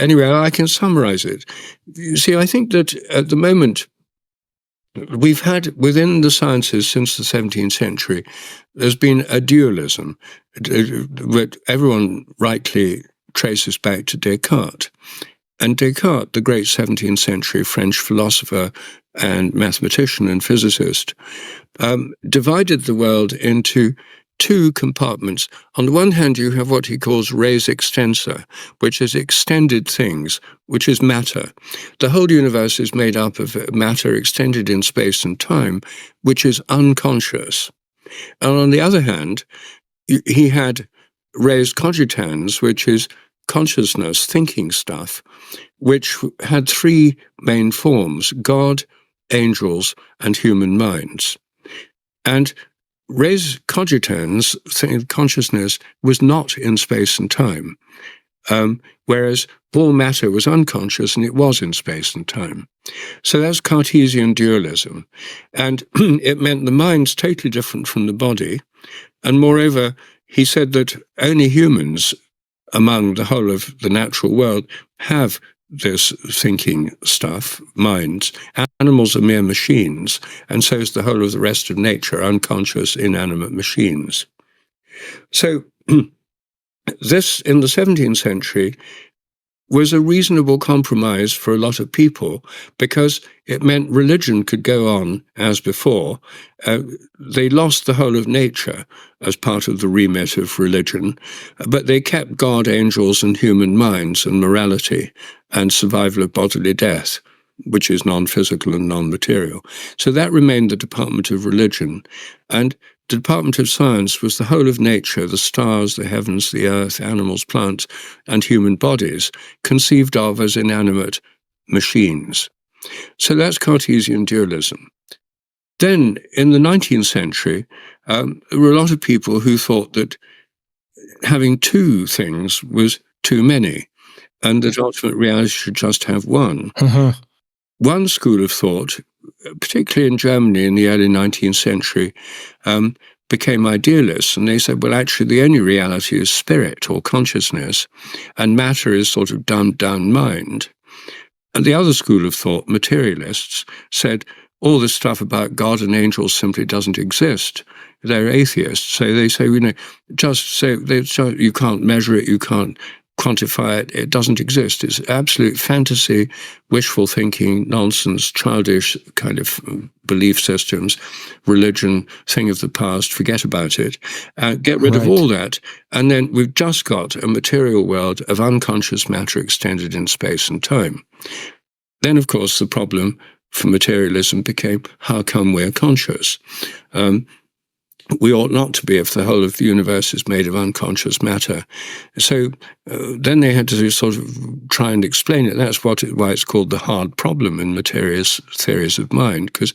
Anyway, I can summarize it. You see, I think that at the moment, we've had within the sciences since the 17th century, there's been a dualism that everyone rightly traces back to Descartes. And Descartes, the great 17th century French philosopher and mathematician and physicist, divided the world into two compartments. On the one hand, you have what he calls res extensa, which is extended things, which is matter. The whole universe is made up of matter extended in space and time, which is unconscious. And on the other hand, he had res cogitans, which is consciousness, thinking stuff, which had three main forms: God, angels, and human minds. And res cogitans, consciousness, was not in space and time, whereas all matter was unconscious and it was in space and time. So that's Cartesian dualism. And it meant the mind's totally different from the body. And moreover, he said that only humans among the whole of the natural world have this thinking stuff, minds. Animals are mere machines, and so is the whole of the rest of nature, unconscious, inanimate machines. So this, in the 17th century, was a reasonable compromise for a lot of people because it meant religion could go on as before. They lost the whole of nature as part of the remit of religion, but they kept God, angels, and human minds and morality and survival of bodily death, which is non-physical and non-material. So that remained the Department of Religion. And the Department of Science was the whole of nature, the stars, the heavens, the earth, animals, plants, and human bodies, conceived of as inanimate machines. So that's Cartesian dualism. Then, in the 19th century, there were a lot of people who thought that having two things was too many, and that ultimate reality should just have one. One school of thought, particularly in Germany in the early 19th century, became idealists, and they said, well, actually, the only reality is spirit or consciousness, and matter is sort of dumbed down mind. And the other school of thought, materialists, said all this stuff about God and angels simply doesn't exist. They're atheists, so they say, just say you can't measure it, you can't quantify it, it doesn't exist. It's absolute fantasy, wishful thinking, nonsense, childish kind of belief systems, religion, thing of the past, forget about it. Get rid of all that. And then we've just got a material world of unconscious matter extended in space and time. Then, of course, the problem for materialism became, how come we're conscious? We ought not to be if the whole of the universe is made of unconscious matter. So then they had to sort of try and explain it. That's why it's called the hard problem in materialist theories of mind, because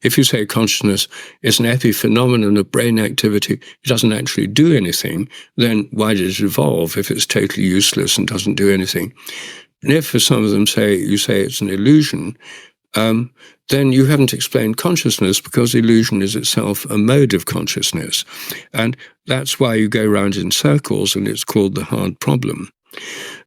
if you say consciousness is an epiphenomenon of brain activity, it doesn't actually do anything, then why did it evolve if it's totally useless and doesn't do anything? And if, for some of them, you say it's an illusion, then you haven't explained consciousness, because illusion is itself a mode of consciousness. And that's why you go round in circles, and it's called the hard problem.